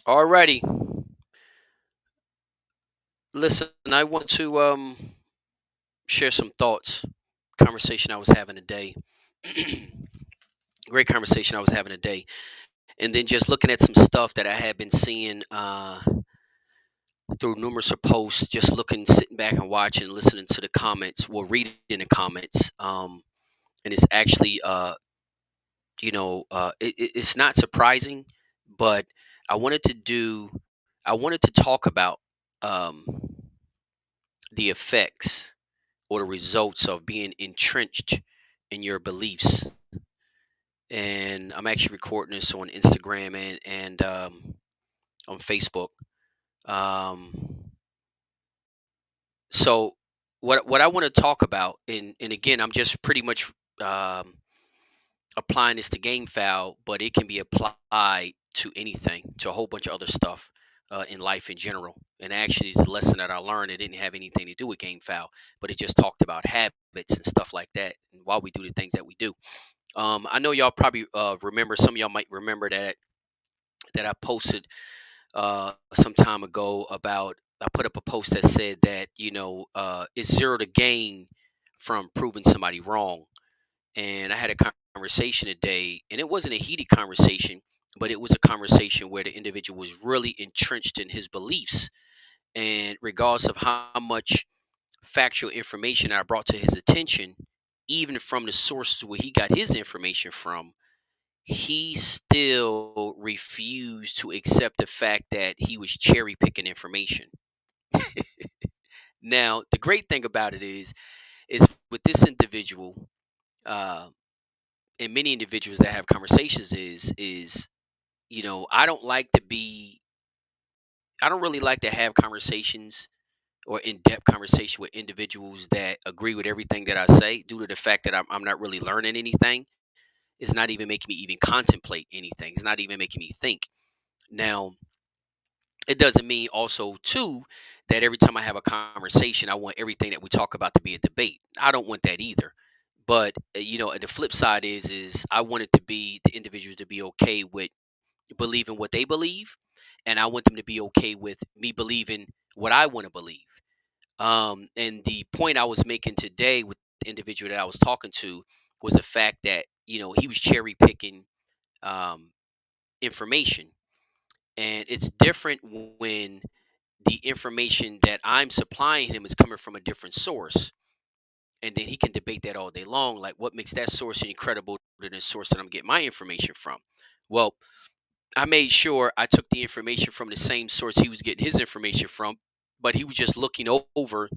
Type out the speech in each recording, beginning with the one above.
Alrighty. Listen, I want to share some thoughts. Conversation I was having today. Great conversation I was having today. And then just looking at some stuff that I had been seeing through numerous of posts, just looking, sitting back and watching, listening to the comments, well, reading the comments. And it's actually, it's not surprising, but I wanted to do, I wanted to talk about um, the effects or the results of being entrenched in your beliefs. And I'm actually recording this on Instagram and on Facebook. Um, so what I want to talk about, and again, I'm just pretty much um, applying this to game foul, but it can be applied to anything, to a whole bunch of other stuff in life in general. And actually, the lesson that I learned, it didn't have anything to do with game foul, but it just talked about habits and stuff like that, and why we do the things that we do. I know y'all probably remember. Some of y'all might remember that I posted some time ago about. I put up a post that said that it's zero to gain from proving somebody wrong. And I had a conversation today, and it wasn't a heated conversation, but it was a conversation where the individual was really entrenched in his beliefs. And regardless of how much factual information I brought to his attention, even from the sources where he got his information from, he still refused to accept the fact that he was cherry picking information. Now, the great thing about it is with this individual, uh, and many individuals that have conversations is I don't really like to have conversations or in-depth conversation with individuals that agree with everything that I say, due to the fact that I'm not really learning anything. It's not even making me even contemplate anything. It's not even making me think. Now, it doesn't mean also too that every time I have a conversation, I want everything that we talk about to be a debate. I don't want that either. But the flip side is I want it to be the individuals to be okay with believing what they believe, and I want them to be okay with me believing what I want to believe. And the point I was making today with the individual that I was talking to was the fact that he was cherry picking um, information, and it's different when the information that I'm supplying him is coming from a different source. And then he can debate that all day long. Like, what makes that source any credible than the source that I'm getting my information from? Well, I made sure I took the information from the same source he was getting his information from, but he was just looking over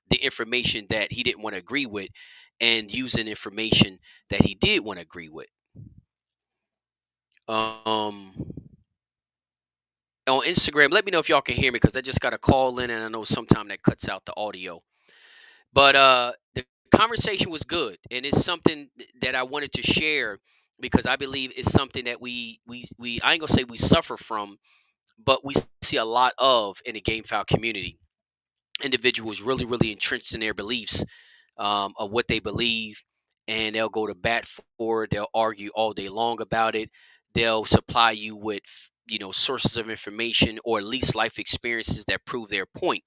the information that he didn't want to agree with and using information that he did want to agree with. Um, on Instagram, let me know if y'all can hear me because I just got a call in and I know sometime that cuts out the audio. But the conversation was good, and it's something that I wanted to share because I believe it's something that we I ain't gonna say we suffer from, but we see a lot of in the game file community. Individuals really entrenched in their beliefs of what they believe, and they'll go to bat for it. They'll argue all day long about it. They'll supply you with sources of information or at least life experiences that prove their point.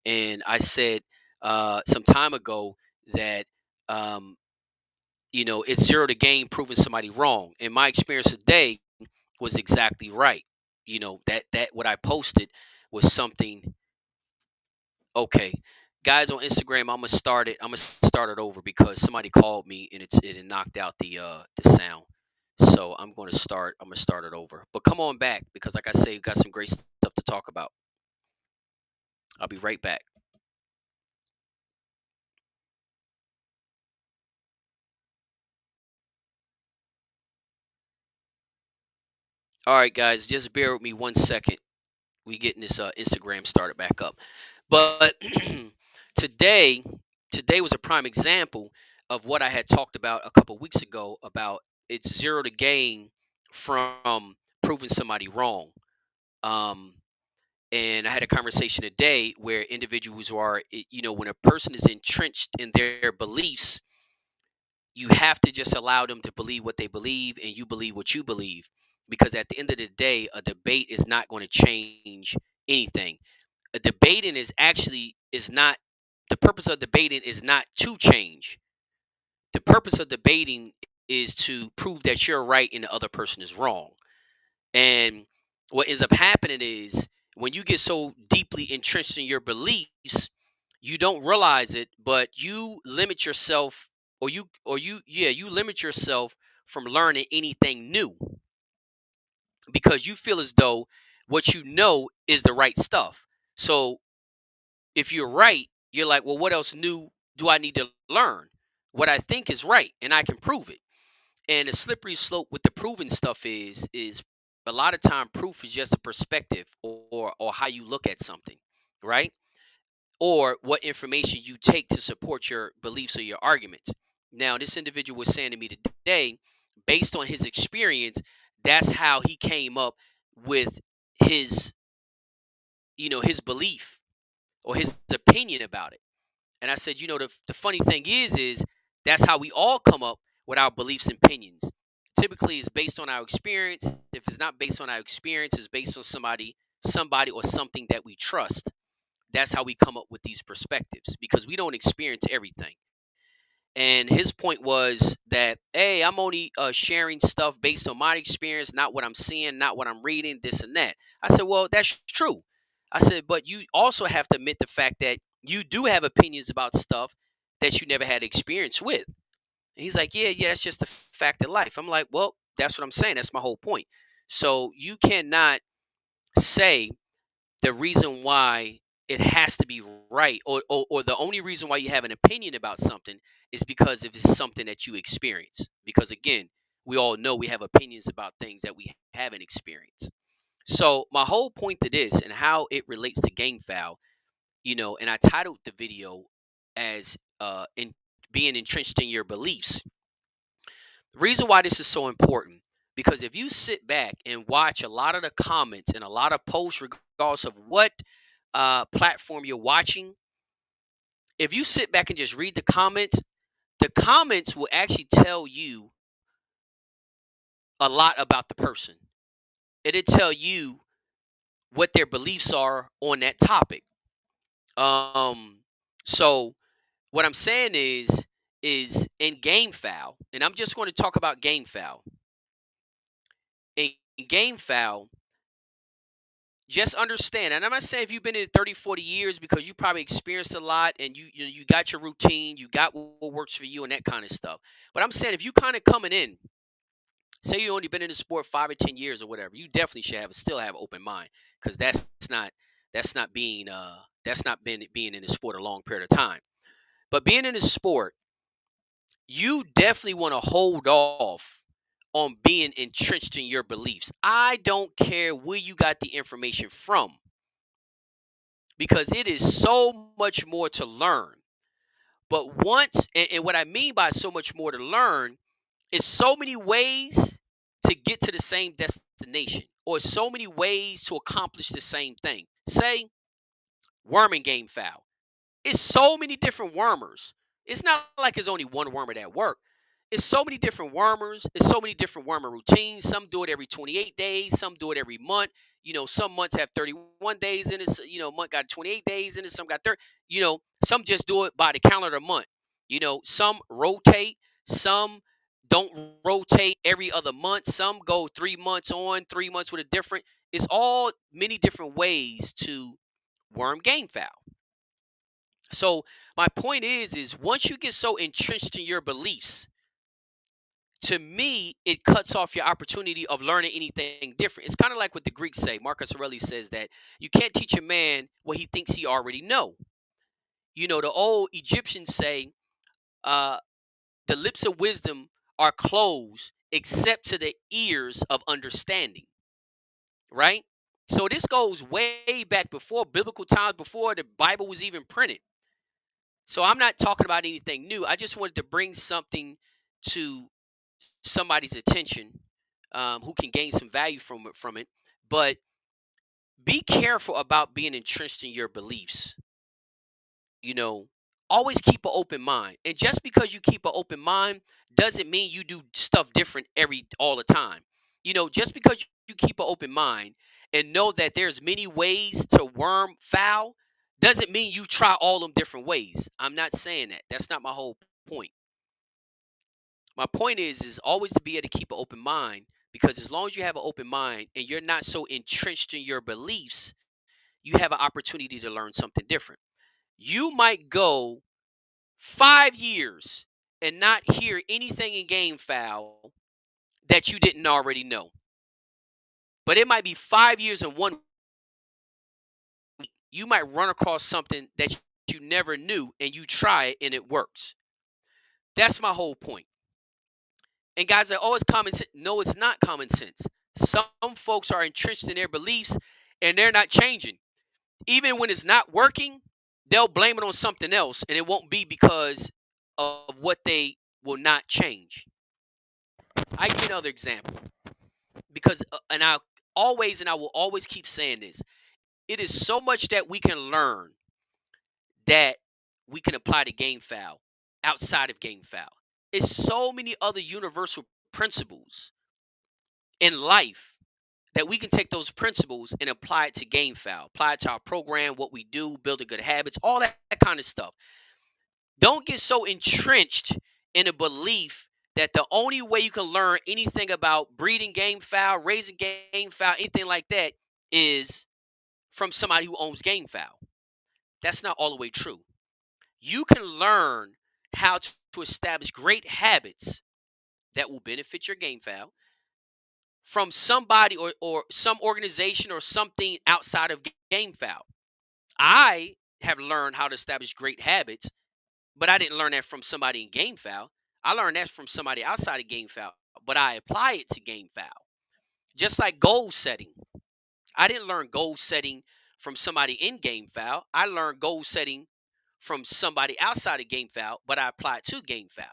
And I said some time ago that um, it's zero to gain proving somebody wrong. And my experience today was exactly right. That what I posted was something. Okay, guys on Instagram, I'm gonna start it. I'm gonna start it over because somebody called me and it had knocked out the sound. So I'm gonna start it over. But come on back because, like I say, we got some great stuff to talk about. I'll be right back. All right, guys, just bear with me 1 second. We getting this Instagram started back up. But today, today was a prime example of what I had talked about a couple weeks ago about it's zero to gain from proving somebody wrong. Um, and I had a conversation today where individuals are, when a person is entrenched in their beliefs, you have to just allow them to believe what they believe, and you believe what you believe. because at the end of the day, a debate is not going to change anything. A debating is not the purpose of debating is not to change. The purpose of debating is to prove that you're right and the other person is wrong. And what ends up happening is when you get so deeply entrenched in your beliefs, you don't realize it, but you limit yourself, you limit yourself from learning anything new because you feel as though what you know is the right stuff. So if you're right, you're like, well, what else new do I need to learn? What I think is right, and I can prove it. And the slippery slope with the proven stuff is a lot of time proof is just a perspective or how you look at something, right? Or what information you take to support your beliefs or your arguments. Now, this individual was saying to me today, based on his experience, that's how he came up with his, his belief or his opinion about it. And I said, the funny thing is that's how we all come up with our beliefs and opinions. Typically, it's based on our experience. If it's not based on our experience, it's based on somebody or something that we trust. That's how we come up with these perspectives because we don't experience everything. And his point was that, hey, I'm only sharing stuff based on my experience, not what I'm seeing, not what I'm reading, this and that. I said, well, that's true. I said, but you also have to admit the fact that you do have opinions about stuff that you never had experience with. And he's like, yeah, that's just a fact of life. I'm like, well, that's what I'm saying. That's my whole point. So you cannot say the reason why it has to be right or the only reason why you have an opinion about something is because if it's something that you experience because again we all know we have opinions about things that we haven't experienced. So my whole point to this and how it relates to game foul, and I titled the video as in being entrenched in your beliefs. The reason why this is so important, because if you sit back and watch a lot of the comments and a lot of posts, regardless of what platform you're watching, if you sit back and just read the comments will actually tell you a lot about the person. It'll tell you what their beliefs are on that topic. Um, so what I'm saying is in game foul, and I'm just going to talk about game foul. In game foul, just understand, and I'm not saying if you've been in 30, 40 years because you probably experienced a lot and you got your routine, you got what works for you and that kind of stuff. But I'm saying if you kind of coming in, say you only been in the sport 5 or 10 years or whatever, you definitely should still have an open mind because not that's not being that's not been being in the sport a long period of time. But being in the sport, you definitely want to hold off on being entrenched in your beliefs. I don't care where you got the information from because it is so much more to learn. But and what I mean by so much more to learn is so many ways to get to the same destination or so many ways to accomplish the same thing. Say, worming game foul. It's so many different wormers. It's not like it's only one wormer that work. It's so many different wormers. It's so many different wormer routines. Some do it every 28 days. Some do it every month. Some months have 31 days in it. Month got 28 days in it. Some got 30. Some just do it by the calendar month. Some rotate. Some don't rotate every other month. Some go 3 months on, 3 months with a different. It's all many different ways to worm game foul. So my point is once you get so entrenched in your beliefs, to me, it cuts off your opportunity of learning anything different. It's kind of like what the Greeks say. Marcus Aurelius says that you can't teach a man what he thinks he already know. The old Egyptians say, uh, the lips of wisdom are closed except to the ears of understanding, right? So this goes way back before biblical times, before the Bible was even printed. So I'm not talking about anything new. I just wanted to bring something to somebody's attention who can gain some value from it. But be careful about being entrenched in your beliefs. You know, always keep an open mind. And just because you keep an open mind doesn't mean you do stuff different all the time. Just because you keep an open mind and know that there's many ways to worm foul doesn't mean you try all them different ways. I'm not saying that. That's not my whole point. My point is always to be able to keep an open mind, because as long as you have an open mind and you're not so entrenched in your beliefs, you have an opportunity to learn something different. You might go 5 years and not hear anything in game foul that you didn't already know. But it might be 5 years and one you might run across something that you never knew and you try it and it works. That's my whole point. And guys are, oh, it's common sense. No, it's not common sense. Some folks are entrenched in their beliefs and they're not changing. Even when it's not working, they'll blame it on something else, and it won't be because of what they will not change. I give you another example because, and I will always keep saying this. It is so much that we can learn that we can apply to game foul outside of game foul. It's so many other universal principles in life that we can take those principles and apply it to game foul, apply it to our program, what we do, building good habits, all that kind of stuff. Don't get so entrenched in a belief that the only way you can learn anything about breeding game foul, raising game foul, anything like that is from somebody who owns game foul. That's not all the way true. You can learn how to establish great habits that will benefit your game foul from somebody or some organization or something outside of game foul. I have learned how to establish great habits, but I didn't learn that from somebody in game foul. I learned that from somebody outside of game foul, but I apply it to game foul. Just like goal setting. I didn't learn goal setting from somebody in game foul. I learned goal setting from somebody outside of game foul, but I apply it to game foul.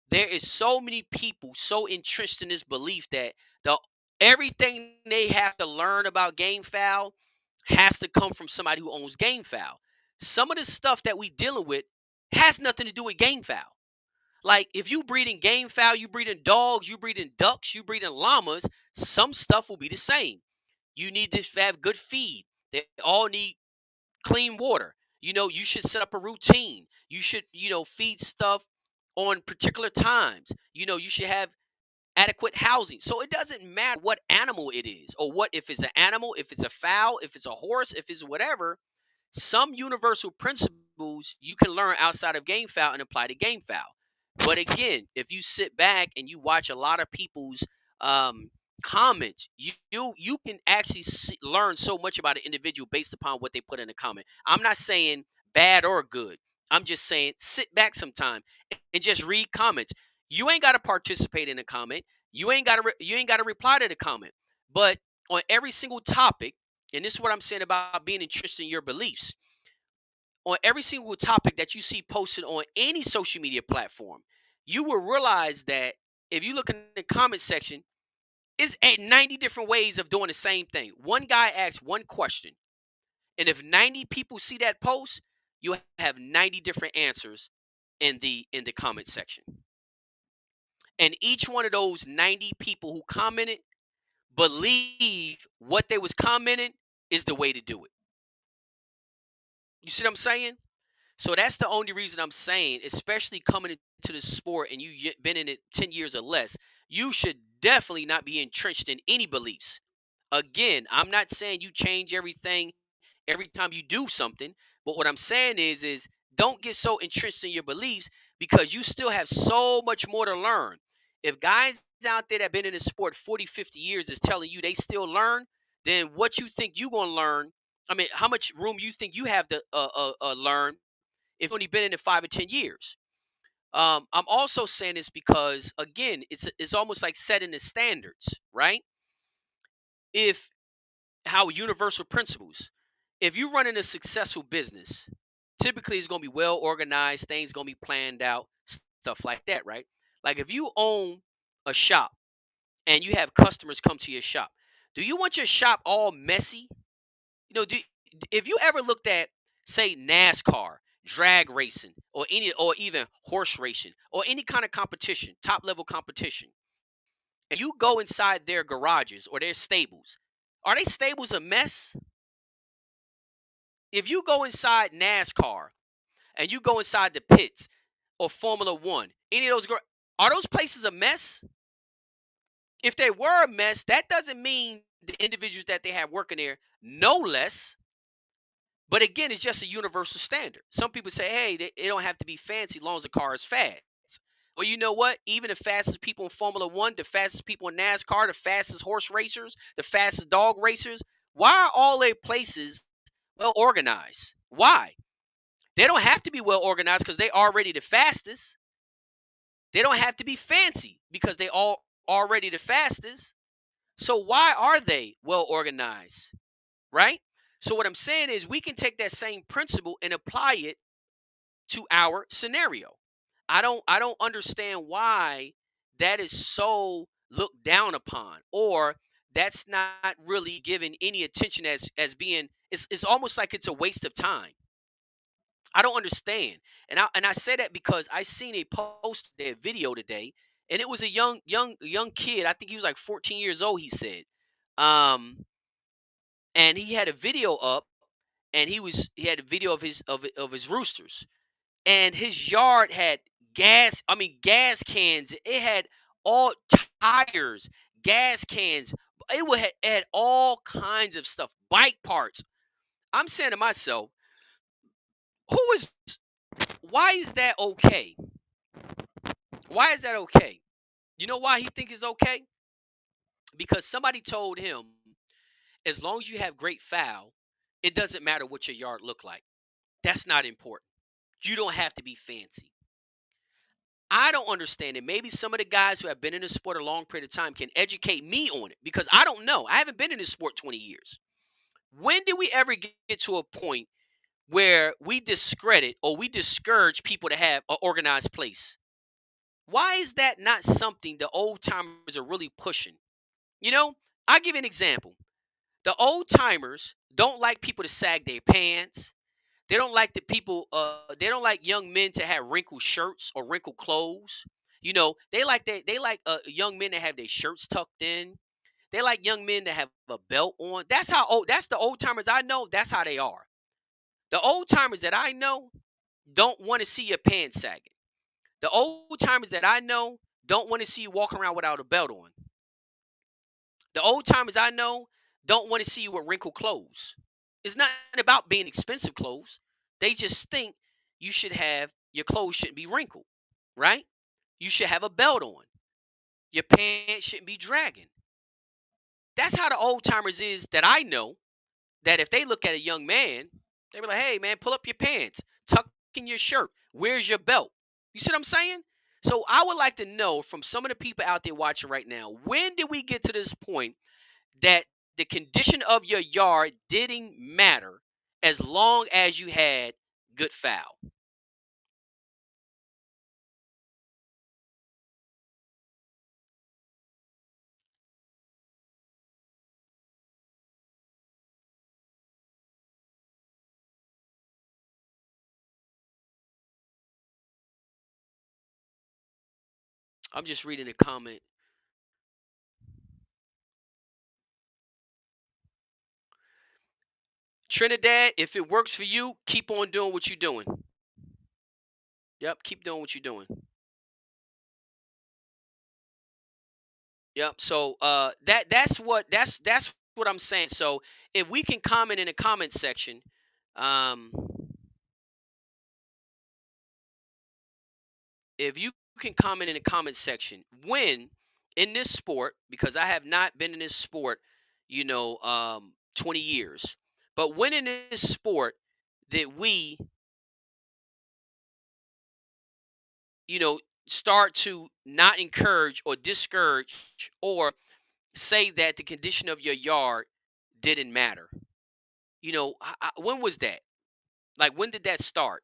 There is so many people so entrenched in this belief that the everything they have to learn about game foul has to come from somebody who owns game foul. Some of the stuff that we dealing with has nothing to do with game foul. Like if you breeding game foul, you breeding dogs, you breeding ducks, you breeding llamas, some stuff will be the same. You need to have good feed. They all need clean water. You should set up a routine. You should, feed stuff on particular times. You should have adequate housing. So it doesn't matter what animal it is or what, if it's an animal, if it's a fowl, if it's a horse, if it's whatever, some universal principles you can learn outside of game foul and apply to game foul. But again, if you sit back and you watch a lot of people's um, comments, you can actually learn so much about an individual based upon what they put in a comment. I'm not saying bad or good. I'm just saying sit back sometime and just read comments. You ain't got to participate in a comment. You ain't got to reply to the comment. But on every single topic, and this is what I'm saying about being interested in your beliefs, on every single topic that you see posted on any social media platform, you will realize that if you look in the comment section, it's 90 different ways of doing the same thing. One guy asks one question, and if 90 people see that post, you'll have 90 different answers in the comment section. And each one of those 90 people who commented believe what they was commenting is the way to do it. You see what I'm saying? So that's the only reason I'm saying, especially coming into the sport and you've been in it 10 years or less, you should definitely not be entrenched in any beliefs. Again, I'm not saying you change everything every time you do something, but what I'm saying is don't get so entrenched in your beliefs because you still have so much more to learn. If guys out there that have been in the sport 40, 50 years is telling you they still learn, then what you think you're going to learn, I mean, how much room you think you have to learn if you've only been in it 5 or 10 years. I'm also saying this because again, it's almost like setting the standards, right? If how universal principles. If you're running a successful business, typically it's going to be well organized, things going to be planned out, stuff like that, right? Like if you own a shop and you have customers come to your shop, do you want your shop all messy? If you ever looked at, say, NASCAR, drag racing, or even horse racing, or any kind of competition, top level competition, and you go inside their garages or their stables, are they stables a mess? If you go inside NASCAR and you go inside the pits or Formula One, any of those, are those places a mess? If they were a mess, that doesn't mean the individuals that they have working there no less. But again, it's just a universal standard. Some people say, hey, it don't have to be fancy as long as the car is fast. Well, you know what? Even the fastest people in Formula One, the fastest people in NASCAR, the fastest horse racers, the fastest dog racers, why are all their places well organized? Why? They don't have to be well organized because they already the fastest. They don't have to be fancy because they all already the fastest. So why are they well organized? Right? So what I'm saying is we can take that same principle and apply it to our scenario. I don't understand why that is so looked down upon, or that's not really given any attention as being, it's almost like it's a waste of time. I don't understand. And I say that because I seen a post, a video today, and it was a young kid. I think he was like 14 years old, he said. Um and he had a video up, and he had a video of his roosters, and his yard had gas cans. It had all tires, gas cans. It had all kinds of stuff, bike parts. I'm saying to myself, who is why is that okay? Why is that okay? You know why he think it's okay? Because somebody told him, as long as you have great foul, it doesn't matter what your yard look like. That's not important. You don't have to be fancy. I don't understand it. Maybe some of the guys who have been in the sport a long period of time can educate me on it, because I don't know. I haven't been in this sport 20 years. When did we ever get to a point where we discredit or we discourage people to have an organized place? Why is that not something the old timers are really pushing? You know, I'll give you an example. The old timers don't like people to sag their pants. They don't like the people. They don't like young men to have wrinkled shirts or wrinkled clothes. You know, they like young men to have their shirts tucked in. They like young men to have a belt on. That's how old. That's the old timers I know. That's how they are. The old timers that I know don't want to see your pants sagging. The old timers that I know don't want to see you walking around without a belt on. The old timers I know don't want to see you with wrinkled clothes. It's not about being expensive clothes. They just think you should have your clothes shouldn't be wrinkled, right? You should have a belt on. Your pants shouldn't be dragging. That's how the old timers is that I know. That if they look at a young man, they be like, "Hey, man, pull up your pants, tuck in your shirt. Where's your belt?" You see what I'm saying? So I would like to know from some of the people out there watching right now, when did we get to this point that the condition of your yard didn't matter as long as you had good foul? I'm just reading a comment. Trinidad, if it works for you, keep on doing what you're doing. Yep, keep doing what you're doing. Yep. So that's what I'm saying. So if we can comment in the comment section, um, if you can comment in the comment section, when in this sport, because I have not been in this sport, 20 years, but when in this sport that we, you know, start to not encourage or discourage or say that the condition of your yard didn't matter. When was that? Like, when did that start?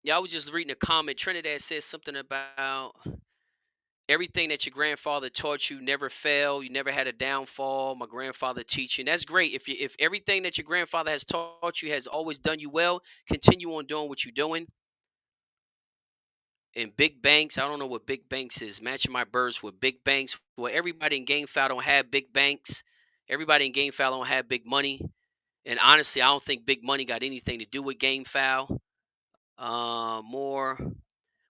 Yeah, I was just reading a comment. Trinidad says something about everything that your grandfather taught you never failed. You never had a downfall. My grandfather teaching. That's great. If everything that your grandfather has taught you has always done you well, continue on doing what you're doing. And big banks, I don't know what big banks is. Matching my birds with big banks. Well, everybody in GameFi don't have big banks. Everybody in GameFi don't have big money. And honestly, I don't think big money got anything to do with GameFi. More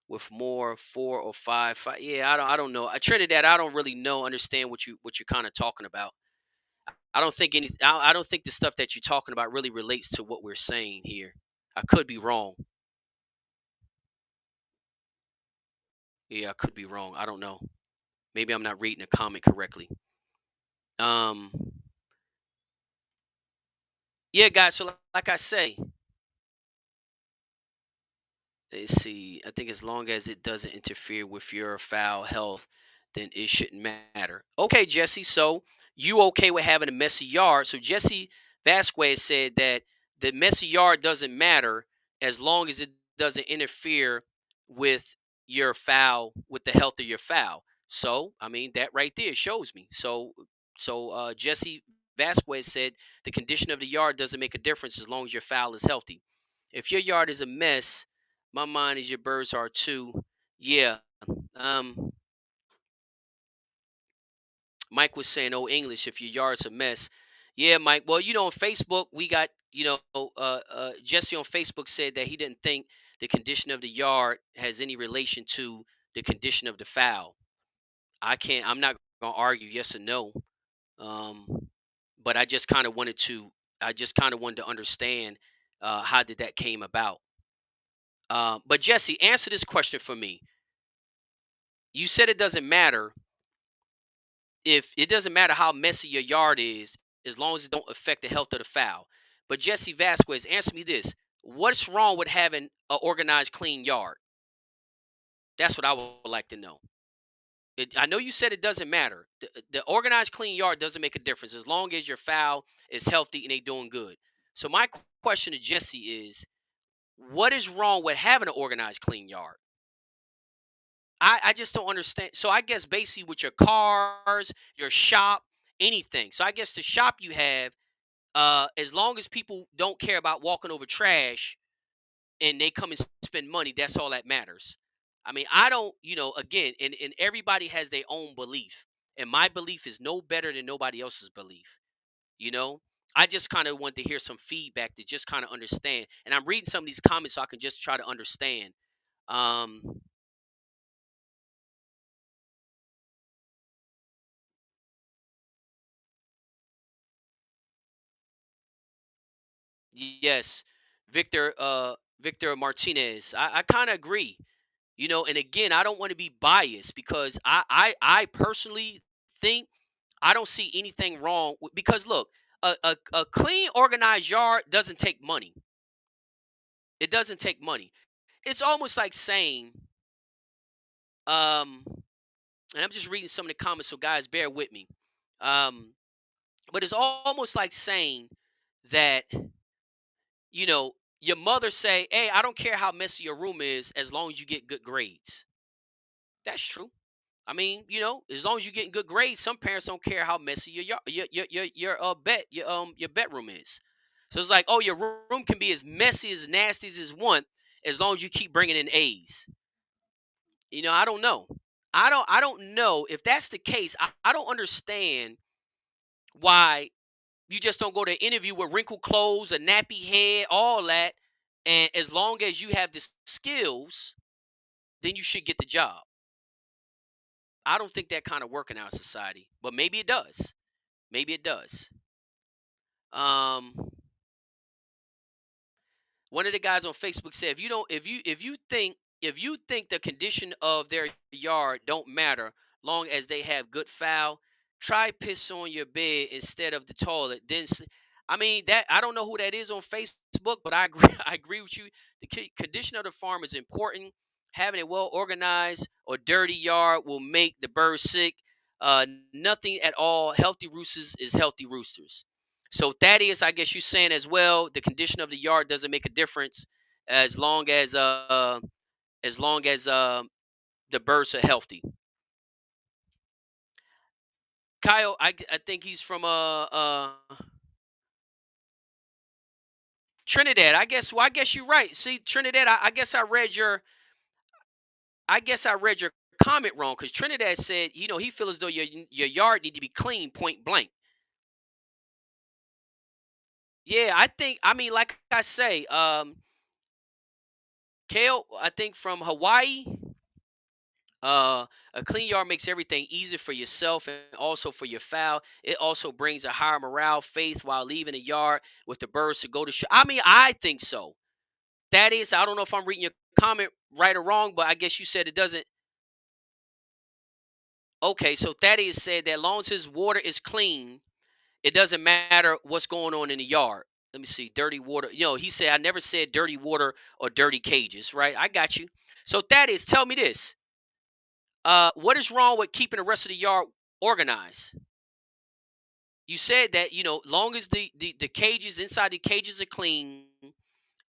with more 4 or 5. Yeah, I don't know. I Trinidad, I don't really know, understand what you're kind of talking about. I don't think the stuff that you're talking about really relates to what we're saying here. I could be wrong. Yeah, I could be wrong. I don't know. Maybe I'm not reading the comment correctly. Um, yeah, guys. So like I say, let's see. I think as long as it doesn't interfere with your foul health, then it shouldn't matter. Okay, Jesse. So you okay with having a messy yard? So Jesse Vasquez said that the messy yard doesn't matter as long as it doesn't interfere with your foul, with the health of your foul. So I mean that right there shows me. So Jesse Vasquez said the condition of the yard doesn't make a difference as long as your foul is healthy. If your yard is a mess, my mind is your birds are too. Yeah. Um, Mike was saying, "Oh, English, if your yard's a mess." Yeah, Mike. Well, on Facebook, we got, Jesse on Facebook said that he didn't think the condition of the yard has any relation to the condition of the foul. I'm not going to argue yes or no. Um, but I just kind of wanted to understand how did that came about. But Jesse, answer this question for me. You said it doesn't matter if it doesn't matter how messy your yard is, as long as it don't affect the health of the fowl. But Jesse Vasquez, answer me this: what's wrong with having an organized, clean yard? That's what I would like to know. I know you said it doesn't matter. The organized, clean yard doesn't make a difference as long as your fowl is healthy and they doing good. So my question to Jesse is: what is wrong with having an organized, clean yard? I just don't understand. So I guess basically with your cars, your shop, anything. So I guess the shop you have, as long as people don't care about walking over trash and they come and spend money, that's all that matters. I mean, I don't, again, and everybody has their own belief. And my belief is no better than nobody else's belief. You know, I just kind of want to hear some feedback to just kind of understand. And I'm reading some of these comments so I can just try to understand. Um, Yes, Victor Martinez. I kind of agree. And again, I don't want to be biased because I personally think I don't see anything wrong because look, a clean, organized yard doesn't take money. It doesn't take money. It's almost like saying, um, and I'm just reading some of the comments, so guys, bear with me. Um, but it's almost like saying that your mother say, "Hey, I don't care how messy your room is as long as you get good grades." That's true. I mean, as long as you're getting good grades, some parents don't care how messy your bedroom is. So it's like, oh, your room can be as messy as nasty as it want, as long as you keep bringing in A's. I don't know. I don't know if that's the case. I don't understand why you just don't go to an interview with wrinkled clothes, a nappy head, all that, and as long as you have the skills, then you should get the job. I don't think that kind of work in our society, but maybe it does. Maybe it does. Um, One of the guys on Facebook said, if you don't, if you think the condition of their yard don't matter, long as they have good foul, try piss on your bed instead of the toilet. I mean that I don't know who that is on Facebook, but I agree. I agree with you. The condition of the farm is important. Having a well organized or dirty yard will make the birds sick. Nothing at all. Healthy roosters is healthy roosters. So Thaddeus, I guess you're saying as well, the condition of the yard doesn't make a difference as long as the birds are healthy. Kyle, I think he's from Trinidad. I guess you're right. See, Trinidad, I guess I read your I guess I read your comment wrong because Trinidad said, he feels as though your yard need to be clean, point blank. Yeah, I think. I mean, like I say, Kale, I think from Hawaii, uh, a clean yard makes everything easier for yourself and also for your fowl. It also brings a higher morale, faith while leaving the yard with the birds to go to. I mean, I think so. That is, I don't know if I'm reading your comment right or wrong, but I guess you said it doesn't. Okay, so Thaddeus said that long as his water is clean, it doesn't matter what's going on in the yard. Let me see, dirty water. He said I never said dirty water or dirty cages, right? I got you. So Thaddeus, tell me this. What is wrong with keeping the rest of the yard organized? You said that, long as the cages inside the cages are clean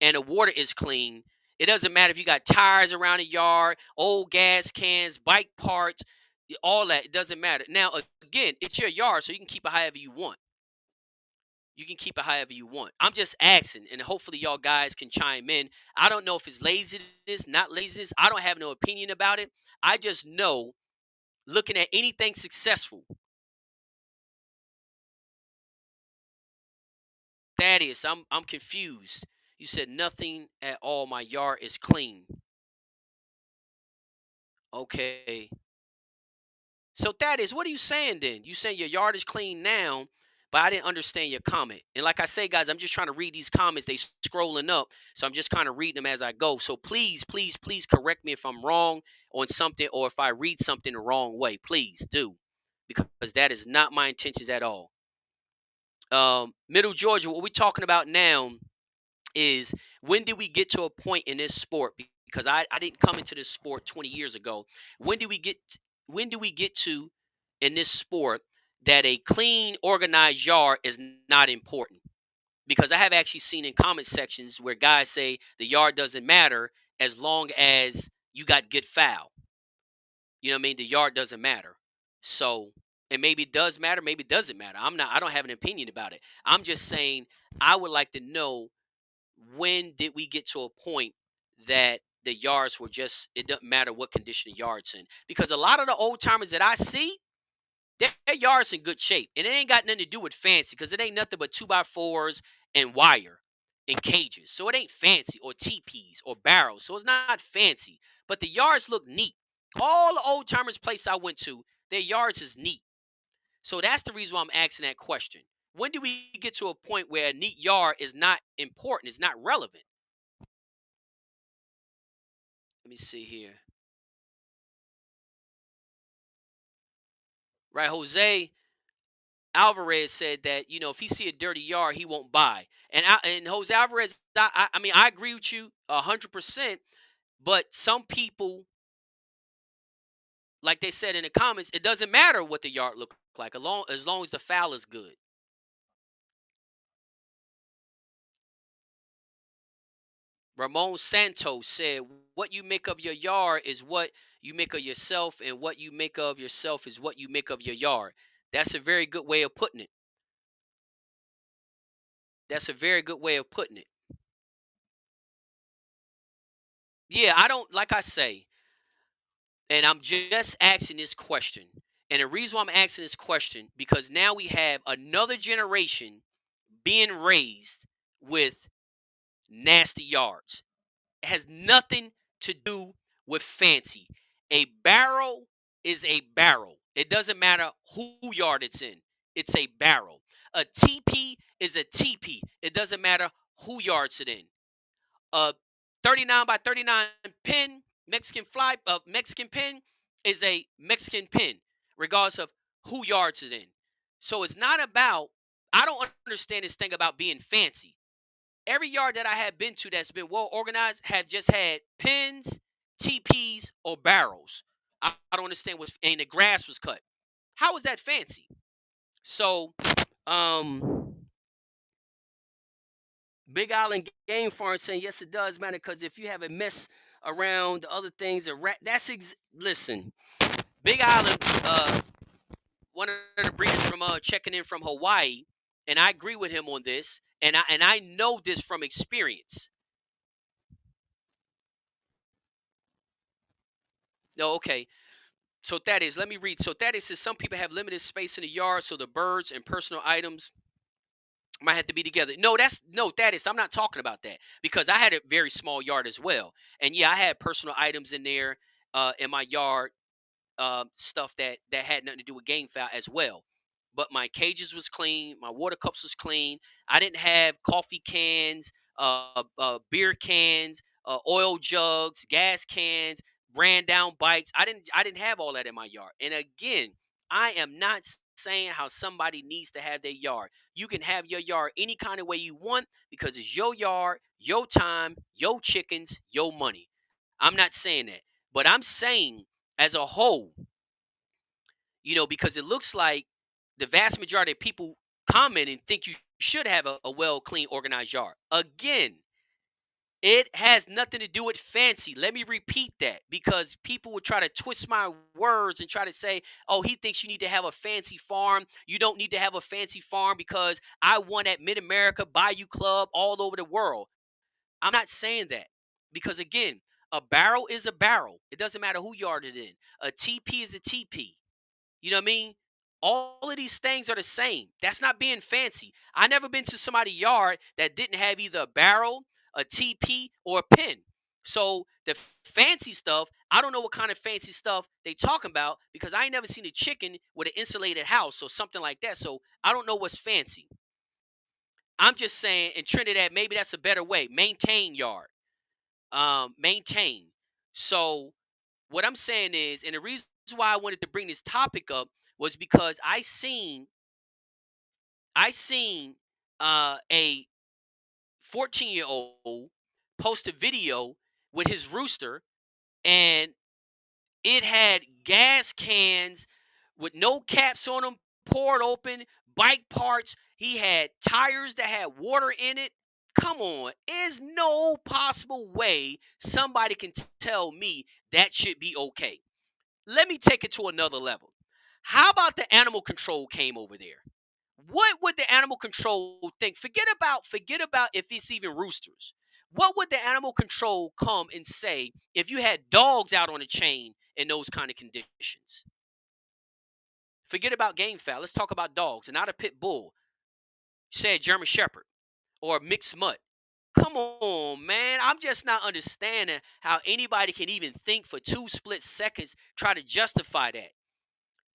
and the water is clean, it doesn't matter if you got tires around the yard, old gas cans, bike parts, all that. It doesn't matter. Now, again, it's your yard, so you can keep it however you want. You can keep it however you want. I'm just asking, and hopefully y'all guys can chime in. I don't know if it's laziness, not laziness. I don't have no opinion about it. I just know, looking at anything successful, Thaddeus, I'm confused. You said nothing at all. My yard is clean. Okay. So Thaddeus, what are you saying then? You saying your yard is clean now, but I didn't understand your comment. And like I say, guys, I'm just trying to read these comments. They scrolling up, so I'm just kind of reading them as I go. So please, please, please correct me if I'm wrong on something or if I read something the wrong way. Please do, because that is not my intentions at all. Middle Georgia, what we're talking about now is, when did we get to a point in this sport? Because I didn't come into this sport 20 years ago. When did we get when do we get to in this sport that a clean, organized yard is not important? Because I have actually seen in comment sections where guys say the yard doesn't matter as long as you got good foul. You know what I mean? The yard doesn't matter. So, and maybe it does matter, maybe it doesn't matter. I don't have an opinion about it. I'm just saying I would like to know, when did we get to a point that the yards were just, it doesn't matter what condition the yard's in? Because a lot of the old timers that I see, their yards in good shape. And it ain't got nothing to do with fancy, because it ain't nothing but 2x4s and wire and cages. So it ain't fancy, or teepees or barrels. So it's not fancy. But the yards look neat. All the old timers place I went to, their yards is neat. So that's the reason why I'm asking that question. When do we get to a point where a neat yard is not important, it's not relevant? Let me see here. Right, Jose Alvarez said that, if he see a dirty yard, he won't buy. And Jose Alvarez, I mean, I agree with you 100%. But some people, like they said in the comments, it doesn't matter what the yard look like, as long as the foul is good. Ramon Santos said, "What you make of your yard is what you make of yourself, and what you make of yourself is what you make of your yard." That's a very good way of putting it. That's a very good way of putting it. Yeah, I don't, like I say, and I'm just asking this question. And the reason why I'm asking this question, because now we have another generation being raised with nasty yards. It has nothing to do with fancy. A barrel is a barrel. It doesn't matter who yard it's in. It's a barrel. A TP is a TP. It doesn't matter who yards it in. A 39 by 39 pin, Mexican pin, is a Mexican pin, regardless of who yards it in. So it's not about, I don't understand this thing about being fancy. Every yard that I have been to that's been well organized have just had pins, TPs, or barrels. I don't understand what's, and the grass was cut. How is that fancy? So, um, Big Island Game Farm saying, yes, it does matter, because if you have a mess around the other things, listen, Big Island, one of the breeders from checking in from Hawaii, and I agree with him on this, and I know this from experience. No, okay. So that is, let me read. So that is, says some people have limited space in the yard, so the birds and personal items might have to be together. No, that's no, that is, I'm not talking about that because I had a very small yard as well. And yeah, I had personal items in there in my yard, stuff that had nothing to do with game foul as well. But my cages was clean, my water cups was clean. I didn't have coffee cans, beer cans, oil jugs, gas cans, ran down bikes. I didn't have all that in my yard. And again, I am not saying how somebody needs to have their yard. You can have your yard any kind of way you want because it's your yard, your time, your chickens, your money. I'm not saying that. But I'm saying as a whole, because it looks like the vast majority of people comment and think you should have a well, clean, organized yard. Again, it has nothing to do with fancy. Let me repeat that because people would try to twist my words and try to say, oh, he thinks you need to have a fancy farm. You don't need to have a fancy farm because I won at Mid America Bayou Club all over the world. I'm not saying that because, again, a barrel is a barrel. It doesn't matter who yard it in. A TP is a TP. You know what I mean? All of these things are the same. That's not being fancy. I never been to somebody's yard that didn't have either a barrel, a TP, or a pin. So the fancy stuff, I don't know what kind of fancy stuff they talking about because I ain't never seen a chicken with an insulated house or something like that. So I don't know what's fancy. I'm just saying in Trinidad, maybe that's a better way. Maintain yard. Maintain. So what I'm saying is, and the reason why I wanted to bring this topic up was because I seen a 14-year-old post a video with his rooster, and it had gas cans with no caps on them, poured open, bike parts. He had tires that had water in it. Come on, there's no possible way somebody can tell me that should be okay. Let me take it to another level. How about the animal control came over there? What would the animal control think? Forget about if it's even roosters. What would the animal control come and say if you had dogs out on a chain in those kind of conditions? Forget about game fowl. Let's talk about dogs and not a pit bull. Say a German Shepherd or a mixed mutt. Come on, man. I'm just not understanding how anybody can even think for two split seconds, try to justify that.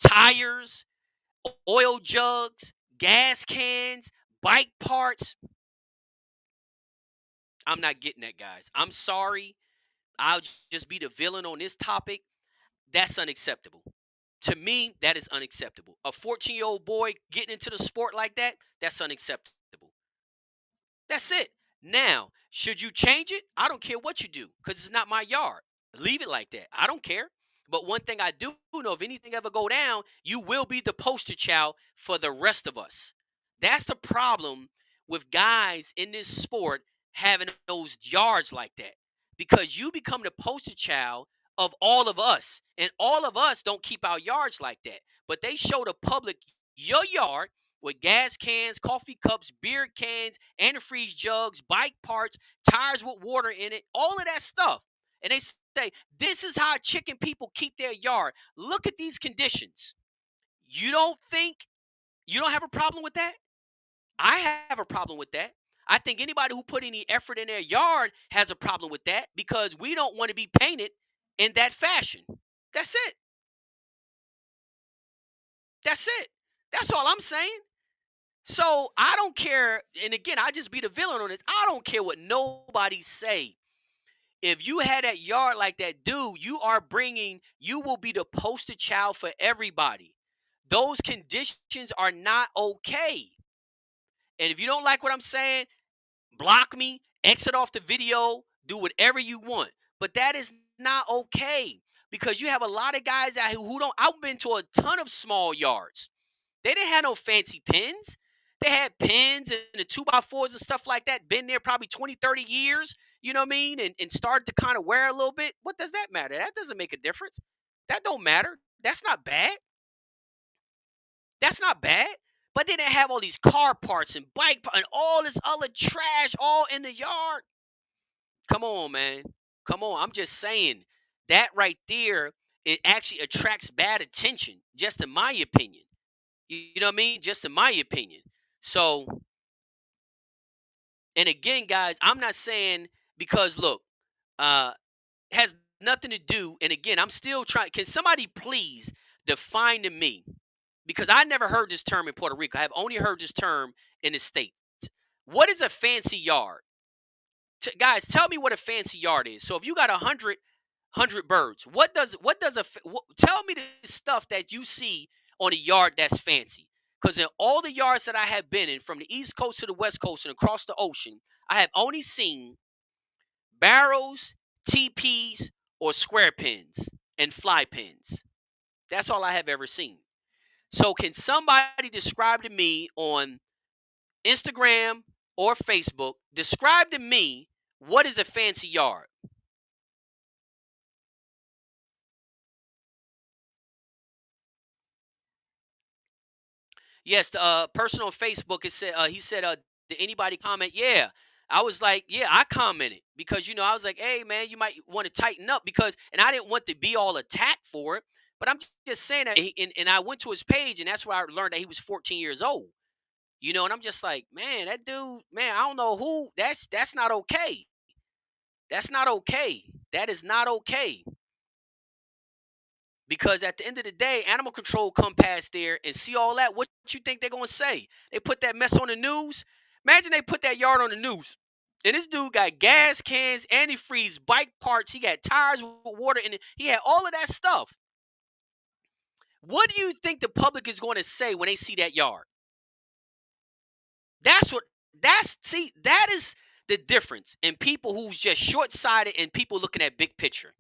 Tires, oil jugs, gas cans, bike parts. I'm not getting that, guys. I'm sorry. I'll just be the villain on this topic. That's unacceptable. To me, that is unacceptable. A 14-year-old boy getting into the sport like that, that's unacceptable. That's it. Now, should you change it? I don't care what you do because it's not my yard. Leave it like that. I don't care. But one thing I do know, if anything ever go down, you will be the poster child for the rest of us. That's the problem with guys in this sport having those yards like that because you become the poster child of all of us. And all of us don't keep our yards like that. But they show the public your yard with gas cans, coffee cups, beer cans, antifreeze jugs, bike parts, tires with water in it, all of that stuff. And they say, this is how chicken people keep their yard. Look at these conditions. You don't think you don't have a problem with that? I have a problem with that. I think anybody who put any effort in their yard has a problem with that because we don't want to be painted in that fashion. That's it. That's it. That's all I'm saying. So I don't care. And again, I just be the villain on this. I don't care what nobody say. If you had that yard like that, dude, you will be the poster child for everybody. Those conditions are not okay. And if you don't like what I'm saying, block me, exit off the video, do whatever you want. But that is not okay because you have a lot of guys out here who don't. I've been to a ton of small yards. They didn't have no fancy pins. They had pins and the 2x4s and stuff like that. Been there probably 20, 30 years, you know what I mean? And started to kind of wear a little bit. What does that matter? That doesn't make a difference. That don't matter. That's not bad. That's not bad. But they didn't have all these car parts and and all this other trash all in the yard. Come on, man. Come on. I'm just saying that right there it actually attracts bad attention, just in my opinion. You know what I mean? Just in my opinion. So, and again, guys, I'm not saying because look, uh, has nothing to do. And again, I'm still trying. Can somebody please define to me? Because I never heard this term in Puerto Rico. I have only heard this term in the States. What is a fancy yard? Guys, tell me what a fancy yard is. So if you got 100 birds, tell me the stuff that you see on a yard that's fancy. Because in all the yards that I have been in, from the East Coast to the West Coast and across the ocean, I have only seen barrels, TPs, or square pins and fly pins. That's all I have ever seen. So can somebody describe to me on Instagram or Facebook, describe to me what is a fancy yard? Yes, the person on Facebook, it said he said, did anybody comment? Yeah. I was like, yeah, I commented because I was like, hey man, you might want to tighten up because, and I didn't want to be all attacked for it, but I'm just saying that, and I went to his page, and that's where I learned that he was 14 years old. And I'm just like, man, that dude, man, I don't know who. That's not okay. That's not okay. That is not okay. Because at the end of the day, animal control come past there and see all that. What you think they're gonna say? They put that mess on the news. Imagine they put that yard on the news, and this dude got gas cans, antifreeze, bike parts. He got tires with water in it. He had all of that stuff. What do you think the public is going to say when they see that yard? That's what. That's see. That is the difference in people who's just short sighted and people looking at big picture.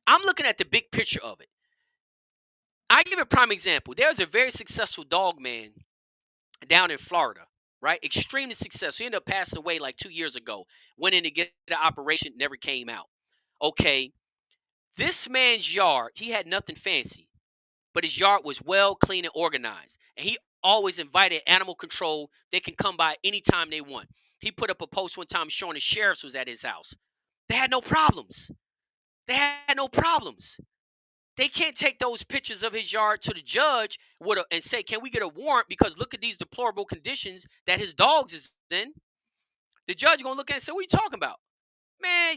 I'm looking at the big picture of it. I give a prime example. There's a very successful dog man down in Florida, right? Extremely successful. He ended up passing away like 2 years ago. Went in to get the operation, never came out. Okay. This man's yard, he had nothing fancy, but his yard was well clean and organized. And he always invited animal control. They can come by anytime they want. He put up a post one time showing the sheriffs was at his house. They had no problems. They had no problems. They can't take those pictures of his yard to the judge and say, can we get a warrant because look at these deplorable conditions that his dogs is in. The judge going to look at it and say, what are you talking about? Man,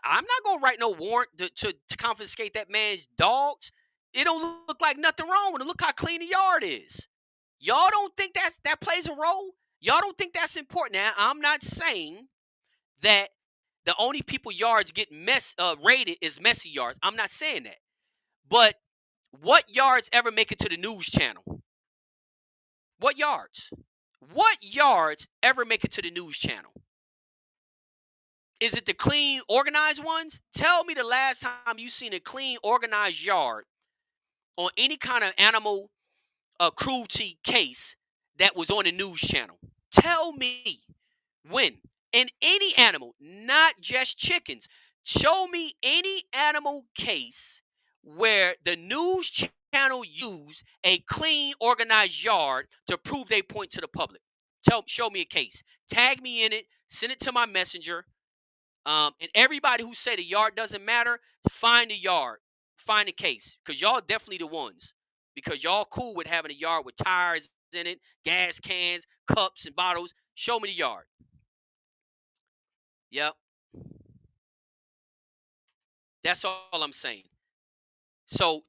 I'm not going to write no warrant to confiscate that man's dogs. It don't look like nothing wrong with it. Look how clean the yard is. Y'all don't think that plays a role? Y'all don't think that's important? Now, I'm not saying that the only people yards get rated is messy yards. I'm not saying that. But what yards ever make it to the news channel? What yards? What yards ever make it to the news channel? Is it the clean, organized ones? Tell me the last time you seen a clean, organized yard on any kind of animal cruelty case that was on the news channel. Tell me when. In any animal, not just chickens. Show me any animal case where the news channel used a clean, organized yard to prove they point to the public. Show me a case. Tag me in it. Send it to my messenger. And everybody who say the yard doesn't matter, find the yard, find the case, because y'all definitely the ones. Because y'all cool with having a yard with tires in it, gas cans, cups, and bottles. Show me the yard. Yep, that's all I'm saying. So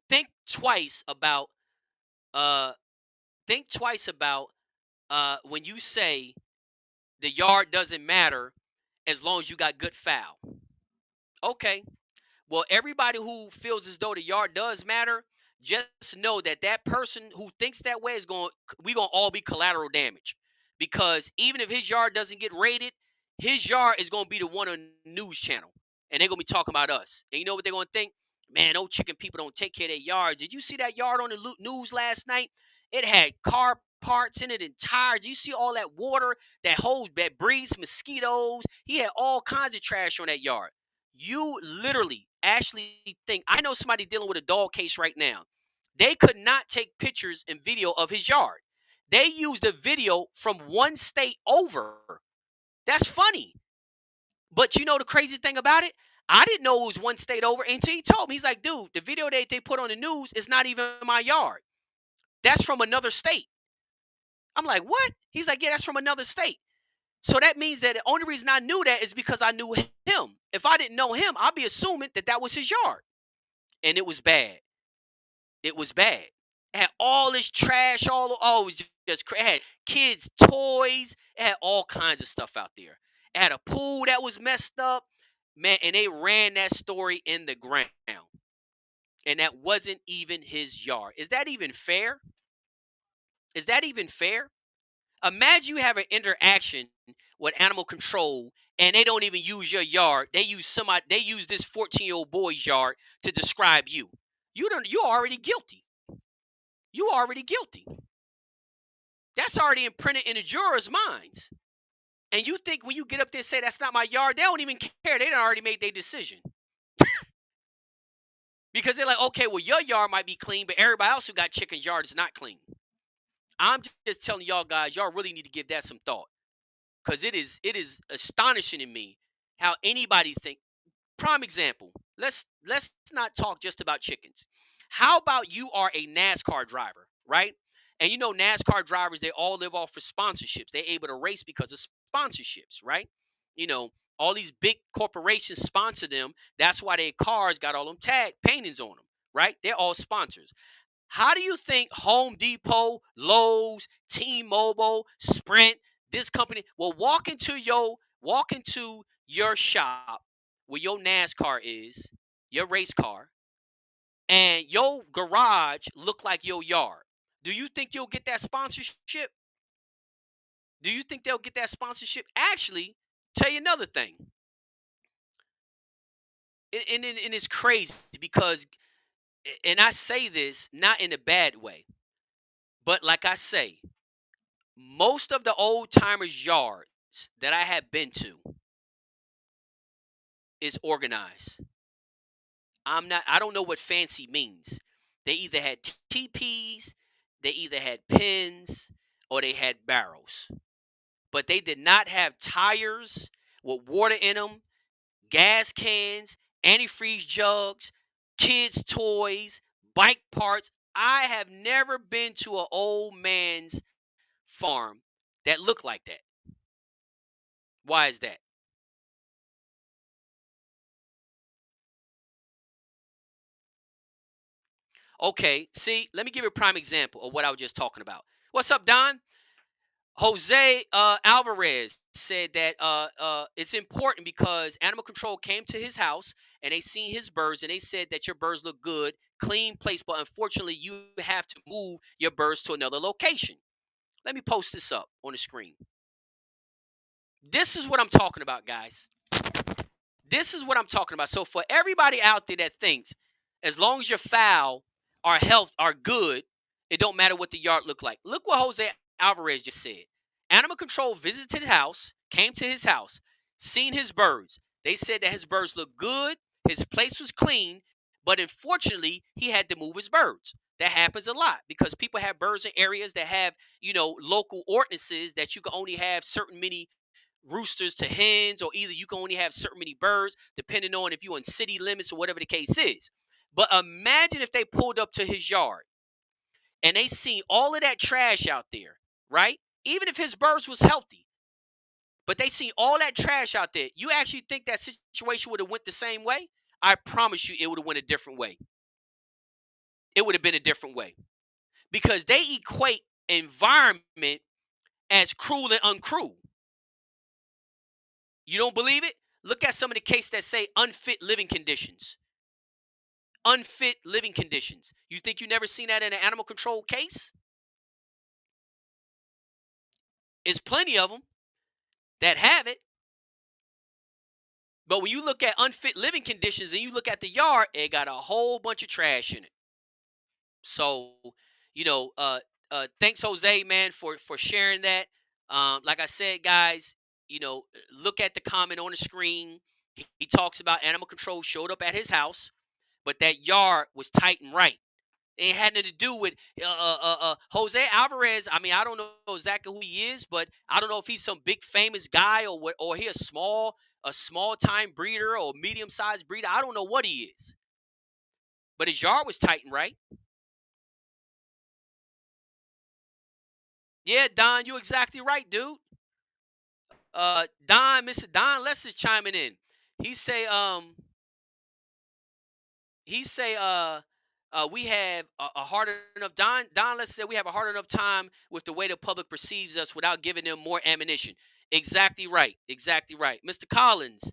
uh think twice about when you say the yard doesn't matter as long as you got good foul. Okay. Well, everybody who feels as though the yard does matter, just know that that person who thinks that way we gonna all be collateral damage, because even if his yard doesn't get rated, his yard is gonna be the one on the news channel, and they're gonna be talking about us. And you know what they're gonna think? Man, those chicken people don't take care of their yards. Did you see that yard on the news last night? It had car parts in it and tires. You see all that water that breeds mosquitoes. He had all kinds of trash on that yard. You literally actually think, I know somebody dealing with a dog case right now. They could not take pictures and video of his yard. They used a video from one state over. That's funny. But you know the crazy thing about it? I didn't know it was one state over until he told me. He's like, dude, the video that they put on the news is not even my yard. That's from another state. I'm like, what? He's like, yeah, that's from another state. So that means that the only reason I knew that is because I knew him. If I didn't know him, I'd be assuming that that was his yard. And it was bad. It was bad. It had all this trash, it was it had kids' toys. It had all kinds of stuff out there. It had a pool that was messed up. Man, and they ran that story in the ground. And that wasn't even his yard. Is that even fair? Is that even fair? Imagine you have an interaction with animal control and they don't even use your yard. They use this 14-year-old boy's yard to describe you. You're already guilty. You already guilty. That's already imprinted in the jurors' minds. And you think when you get up there and say that's not my yard, they don't even care. They done already made their decision. Because they're like, okay, well, your yard might be clean, but everybody else who got chicken's yard is not clean. I'm just telling y'all guys, y'all really need to give that some thought. Because it is astonishing to me how anybody think. Prime example. Let's not talk just about chickens. How about you are a NASCAR driver, right? And you know NASCAR drivers, they all live off of sponsorships. They're able to race because of sponsorships, right? You know, all these big corporations sponsor them. That's why their cars got all them tag paintings on them, right? They're all sponsors. How do you think Home Depot, Lowe's, T-Mobile, Sprint, this company will walk into your shop where your NASCAR is, your race car, and your garage look like your yard? Do you think you'll get that sponsorship? Do you think they'll get that sponsorship? Actually, tell you another thing. And it's crazy because, and I say this not in a bad way, but like I say, most of the old timers' yards that I have been to is organized. I don't know what fancy means. They either had TPs, they either had pins, or they had barrels. But they did not have tires with water in them, gas cans, antifreeze jugs, kids' toys, bike parts. I have never been to an old man's farm that looked like that. Why is that? Okay, see, let me give you a prime example of what I was just talking about. What's up, Don? Jose Alvarez said that it's important because animal control came to his house and they seen his birds and they said that your birds look good, clean place, but unfortunately you have to move your birds to another location. Let me post this up on the screen. This is what I'm talking about, guys. This is what I'm talking about. So for everybody out there that thinks as long as your fowl are health are good, it don't matter what the yard look like. Look what Jose Alvarez just said. Animal control visited his house, came to his house, seen his birds. They said that his birds looked good, his place was clean, but unfortunately, he had to move his birds. That happens a lot because people have birds in areas that have, local ordinances that you can only have certain many roosters to hens, or either you can only have certain many birds, depending on if you're in city limits or whatever the case is. But imagine if they pulled up to his yard and they seen all of that trash out there, right? Even if his birds was healthy, but they seen all that trash out there. You actually think that situation would have went the same way? I promise you, it would have went a different way. It would have been a different way because they equate environment as cruel and uncruel. You don't believe it? Look at some of the cases that say unfit living conditions. Unfit living conditions. You think you never seen that in an animal control case? There's plenty of them that have it. But when you look at unfit living conditions and you look at the yard, it got a whole bunch of trash in it. So, you know, thanks Jose, man, for sharing that. Like I said, guys, look at the comment on the screen. He talks about animal control showed up at his house, but that yard was tight and right. It had nothing to do with Jose Alvarez. I mean, I don't know exactly who he is, but I don't know if he's some big famous guy or what, or he a small a small time breeder or medium sized breeder. I don't know what he is, but his yard was tight and right. Yeah, Don, you're exactly right, dude. Don, Mr. Don Lester's chiming in. He say, we have a hard enough. Don Lester said we have a hard enough time with the way the public perceives us without giving them more ammunition. Exactly right. Exactly right. Mr. Collins,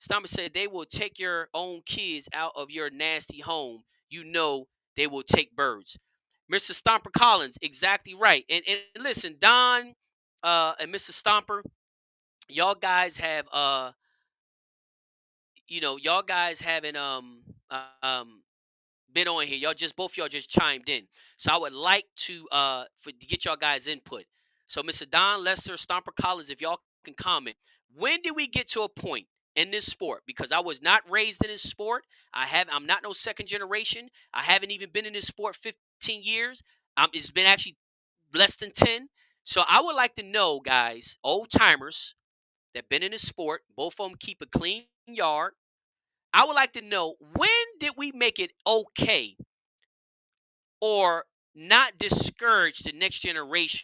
Stomper said they will take your own kids out of your nasty home. You know they will take birds. Mr. Stomper Collins, exactly right. And listen, Don and Mr. Stomper, y'all guys have y'all guys haven't um been on here. Y'all just both y'all just chimed in. So I would like to get y'all guys input. So Mr. Don Lester, Stomper Collins, if y'all can comment, when did we get to a point in this sport? Because I was not raised in this sport. I'm not no second generation. I haven't even been in this sport 15 years. It's been actually less than 10. So I would like to know, guys, old timers that been in this sport, both of them keep a clean yard. I would like to know, when did we make it okay or not discourage the next generation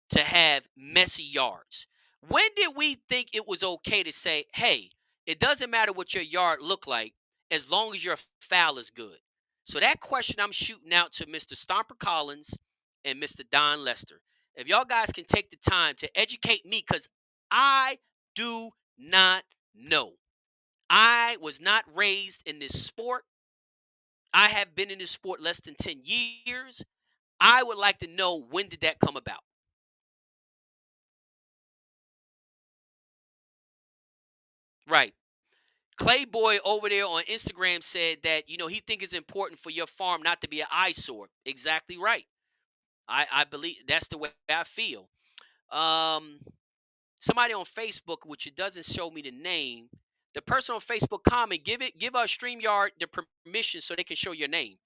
to have messy yards? When did we think it was okay to say, hey, it doesn't matter what your yard look like as long as your foul is good? So that question I'm shooting out to Mr. Stomper Collins and Mr. Don Lester. If y'all guys can take the time to educate me, because I do not know. I was not raised in this sport. I have been in this sport less than 10 years. I would like to know, when did that come about? Right. Clayboy over there on Instagram said that, he think it's important for your farm not to be an eyesore. Exactly right. I believe that's the way I feel. Um, Somebody on Facebook, which it doesn't show me the name, the person on Facebook comment, give our StreamYard the permission so they can show your name.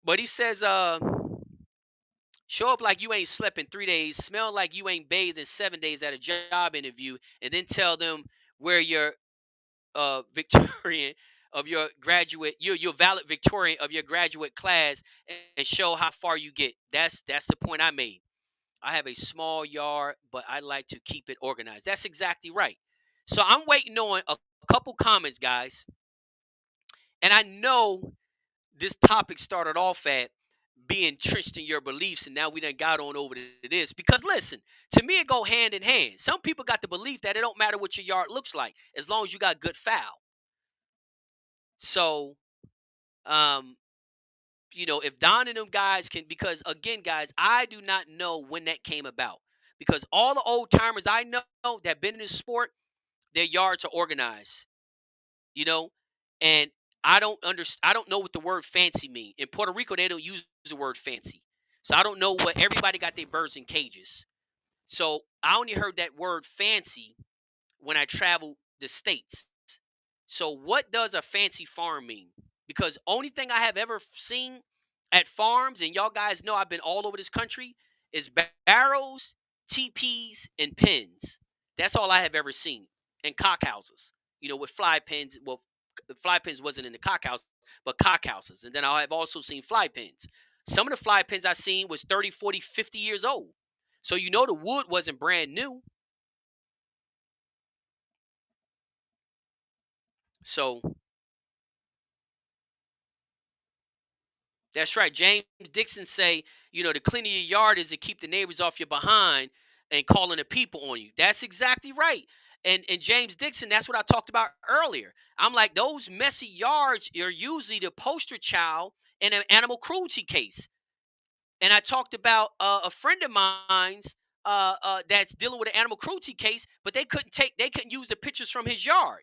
But he says, show up like you ain't slept in 3 days, smell like you ain't bathed in 7 days at a job interview, and then tell them where your Victorian of your graduate, your valid Victorian of your graduate class, and show how far you get. That's the point I made. I have a small yard, but I like to keep it organized. That's exactly right. So I'm waiting on a couple comments, guys, and I know this topic started off at being entrenched in your beliefs, and now we done got on over to this. Because listen, to me, it go hand in hand. Some people got the belief that it don't matter what your yard looks like as long as you got good foul. So, um, if Don and them guys can, because again, guys, I do not know when that came about. Because all the old timers I know that been in this sport, their yards are organized. You know, and I don't know what the word fancy mean. In Puerto Rico, they don't use the word fancy. So I don't know what everybody got their birds in cages. So I only heard that word fancy when I traveled the states. So what does a fancy farm mean? Because only thing I have ever seen at farms, and y'all guys know I've been all over this country, is barrels, teepees, and pens. That's all I have ever seen. And cock houses. With fly pens. Well, fly pens wasn't in the cock house, but cock houses. And then I have also seen fly pens. Some of the fly pens I seen was 30, 40, 50 years old. So the wood wasn't brand new. So that's right. James Dixon say, the cleaner your yard is to keep the neighbors off your behind and calling the people on you. That's exactly right. And James Dixon, that's what I talked about earlier. I'm like, those messy yards are usually the poster child in an animal cruelty case. And I talked about a friend of mine's that's dealing with an animal cruelty case, but they couldn't use the pictures from his yard.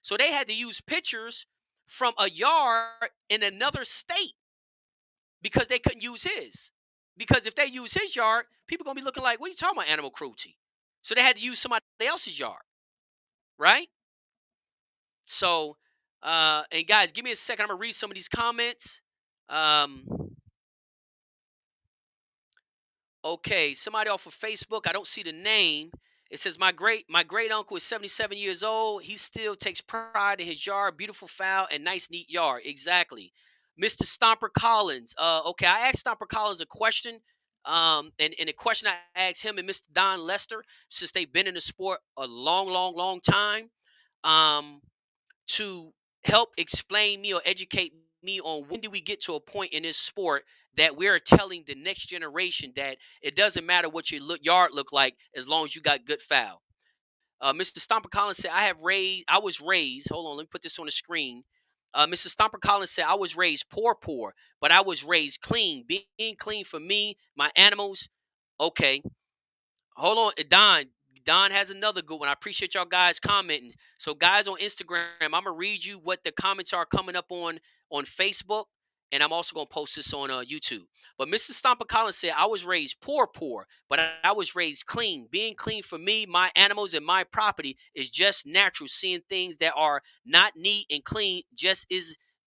So they had to use pictures from a yard in another state because they couldn't use his. Because if they use his yard, people gonna be looking like, what are you talking about, animal cruelty? So they had to use somebody else's yard, right? So, and guys, give me a second. I'm gonna read some of these comments. Um, okay, somebody off of Facebook. I don't see the name. It says my great uncle is 77 years old. He still takes pride in his yard. Beautiful foul and nice neat yard. Exactly. Mr. Stomper Collins. Okay, I asked Stomper Collins a question. And the question I asked him and Mr. Don Lester, since they've been in the sport a long time, um, to help explain me or educate me on when do we get to a point in this sport that we're telling the next generation that it doesn't matter what your yard look like as long as you got good foul. Mr. Stomper Collins said, I was raised, hold on, let me put this on the screen. Mr. Stomper Collins said, I was raised poor, but I was raised clean. Being clean for me, my animals. Okay, hold on, Don. Don has another good one. I appreciate y'all guys commenting. So, guys on Instagram, I'm gonna read you what the comments are coming up on Facebook, and I'm also gonna post this on YouTube. But Mr. Stomper Collins said, "I was raised poor, but I was raised clean. Being clean for me, my animals, and my property is just natural. Seeing things that are not neat and clean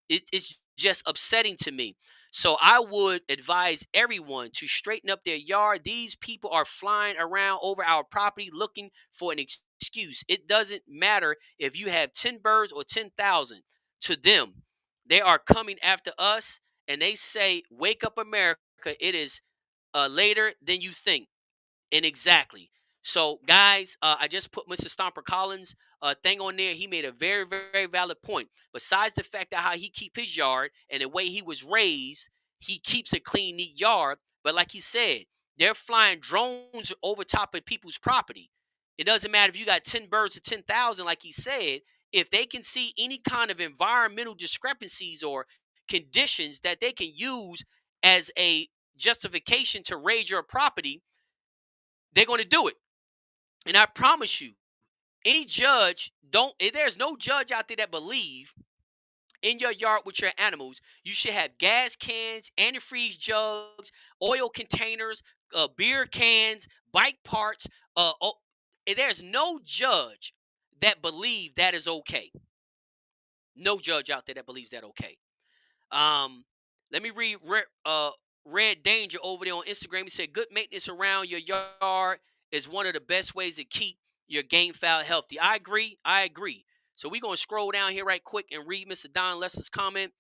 it's just upsetting to me. So I would advise everyone to straighten up their yard. These people are flying around over our property looking for an excuse. It doesn't matter if you have 10 birds or 10,000. To them, they are coming after us and they say, Wake up, America. It is later than you think. And exactly. So, guys, I just put Mr. Stomper Collins' thing on there. He made a very valid point. Besides the fact that how he keep his yard and the way he was raised, he keeps a clean, neat yard. But like he said, they're flying drones over top of people's property. It doesn't matter if you got 10 birds or 10,000, like he said. If they can see any kind of environmental discrepancies or conditions that they can use as a justification to raid your property, they're going to do it. And I promise you, any judge don't. There's no judge out there that believe in your yard with your animals, you should have gas cans, antifreeze jugs, oil containers, beer cans, bike parts. There's no judge that believe that is okay. No judge out there that believes that okay. Um, Let me read Red Danger over there on Instagram. He said, "Good maintenance around your yard is one of the best ways to keep your game fowl healthy." I agree. I agree. So we're gonna scroll down here right quick and read Mr. Don Lester's comment.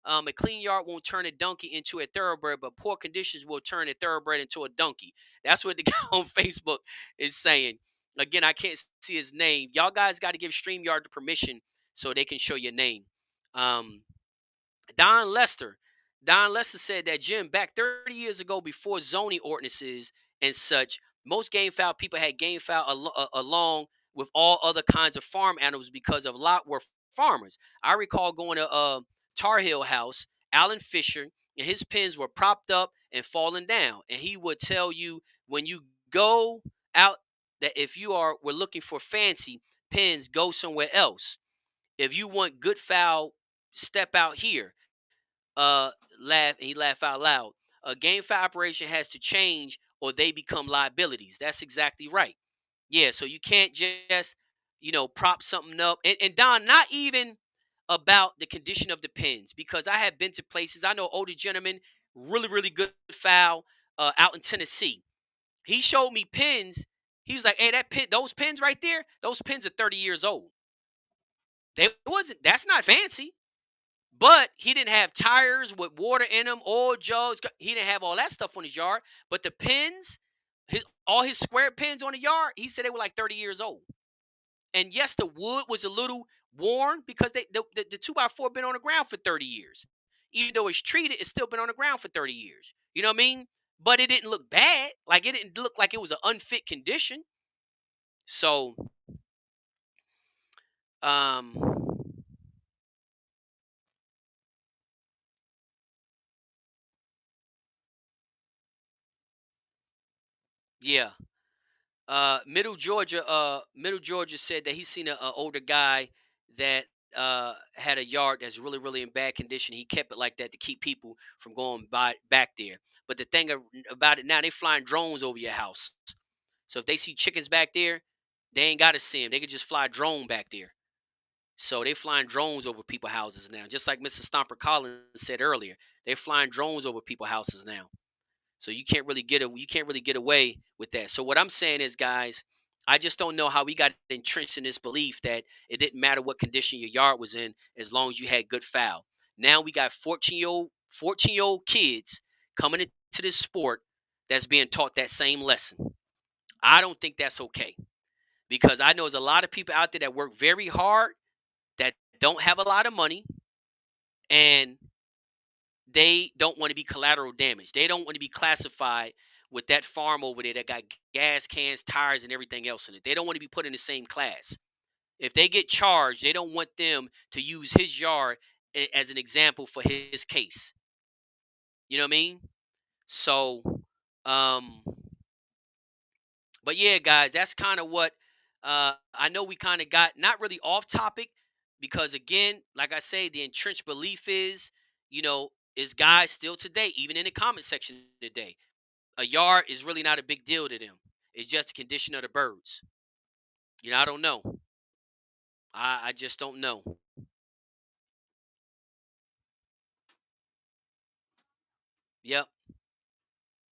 A clean yard won't turn a donkey into a thoroughbred, but poor conditions will turn a thoroughbred into a donkey. That's what the guy on Facebook is saying. Again, I can't see his name. Y'all guys got to give StreamYard the permission so they can show your name. Um, Don Lester. Don Lester said that, Jim, back 30 years ago, before zoning ordinances and such, most game fowl people had game fowl along with all other kinds of farm animals because of a lot were farmers. I recall going to Tar Heel House, Alan Fisher, and his pens were propped up and falling down. And he would tell you when you go out that if you were looking for fancy pens, go somewhere else. If you want good fowl, step out here. uh he laughed out loud. A game for operation has to change or they become liabilities. That's exactly right. Yeah, so you can't just prop something up. And Don, not even about the condition of the pins, because I have been to places. I know older gentlemen, really good foul out in Tennessee. He showed me pins. He was like, "Hey, that pin, those pins right there, those pins are 30 years old. They wasn't. That's not fancy." But he didn't have tires with water in them, oil jugs. He didn't have all that stuff on his yard. But the pins, all his square pins on the yard, he said they were like 30 years old. And yes, the wood was a little worn because the 2x4 been on the ground for 30 years. Even though it's treated, it's still been on the ground for 30 years. You know what I mean? But it didn't look bad. Like it didn't look like it was an unfit condition. So, um, yeah. Middle Georgia said that he's seen a older guy that had a yard that's really in bad condition. He kept it like that to keep people from going by back there. But the thing about it now, they flying drones over your house. So if they see chickens back there, they ain't got to see them. They could just fly a drone back there. So they flying drones over people's houses now, just like Mr. Stomper Collins said earlier. They're flying drones over people's houses now. So you can't really get away with that. So what I'm saying is, guys, I just don't know how we got entrenched in this belief that it didn't matter what condition your yard was in as long as you had good foul. Now we got 14-year-old kids coming into this sport that's being taught that same lesson. I don't think that's okay because I know there's a lot of people out there that work very hard that don't have a lot of money and they don't want to be collateral damage. They don't want to be classified with that farm over there that got gas cans, tires, and everything else in it. They don't want to be put in the same class. If they get charged, they don't want them to use his yard as an example for his case. You know what I mean? So, um, but yeah, guys, that's kind of what I know we kind of got not really off topic because again, like I say, the entrenched belief is guys still today, even in the comment section today, a yard is really not a big deal to them. It's just the condition of the birds. I don't know. I just don't know. Yep.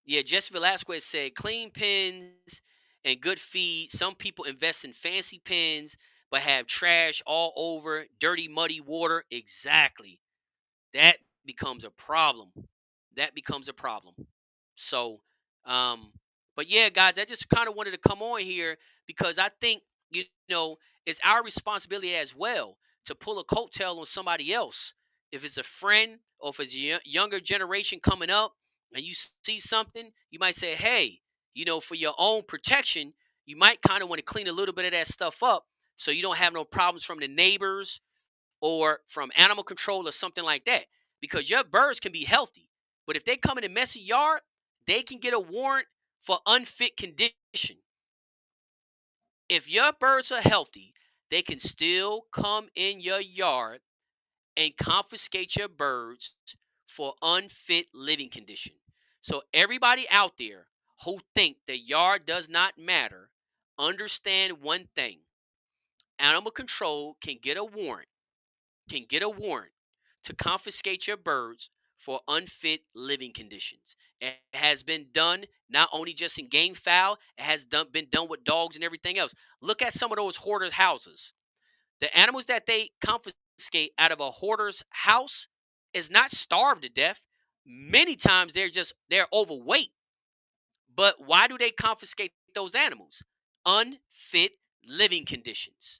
Yeah, Jesse Velasquez said clean pens and good feed. Some people invest in fancy pens but have trash all over, dirty, muddy water. Exactly. That becomes a problem. That becomes a problem. So, um, but yeah, guys, I just kind of wanted to come on here because I think you know it's our responsibility as well to pull a coattail on somebody else. If it's a friend or if it's a younger generation coming up, and you see something, you might say, "Hey, for your own protection, you might kind of want to clean a little bit of that stuff up so you don't have no problems from the neighbors or from animal control or something like that." Because your birds can be healthy, but if they come in a messy yard, they can get a warrant for unfit condition. If your birds are healthy, they can still come in your yard and confiscate your birds for unfit living condition. So everybody out there who think the yard does not matter, understand one thing. Animal control can get a warrant to confiscate your birds for unfit living conditions. It has been done not only just in game fowl, it has been done with dogs and everything else. Look at some of those hoarders' houses. The animals that they confiscate out of a hoarder's house is not starved to death. Many times they're overweight. But why do they confiscate those animals? Unfit living conditions.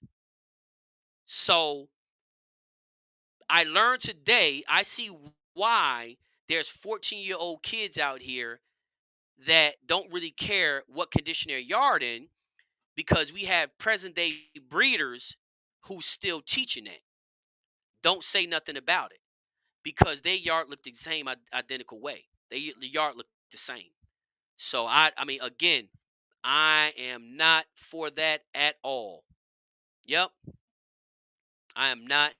So I learned today, I see why there's 14-year-old kids out here that don't really care what condition their yard in because we have present day breeders who's still teaching that. Don't say nothing about it because their yard looked the same identical way. The yard looked the same. So I mean again, I am not for that at all. Yep, I am not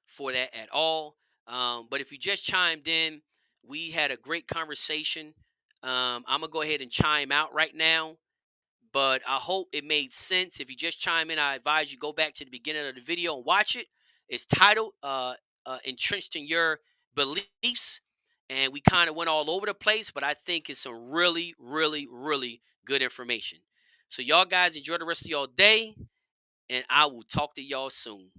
for that at all. But if you just chimed in, we had a great conversation. I'm gonna go ahead and chime out right now, but I hope it made sense. If you just chime in, I advise you go back to the beginning of the video and watch it. It's titled "Entrenched in Your Beliefs," and we kind of went all over the place, but I think it's some really, really, really good information. So y'all guys enjoy the rest of your day, and I will talk to y'all soon.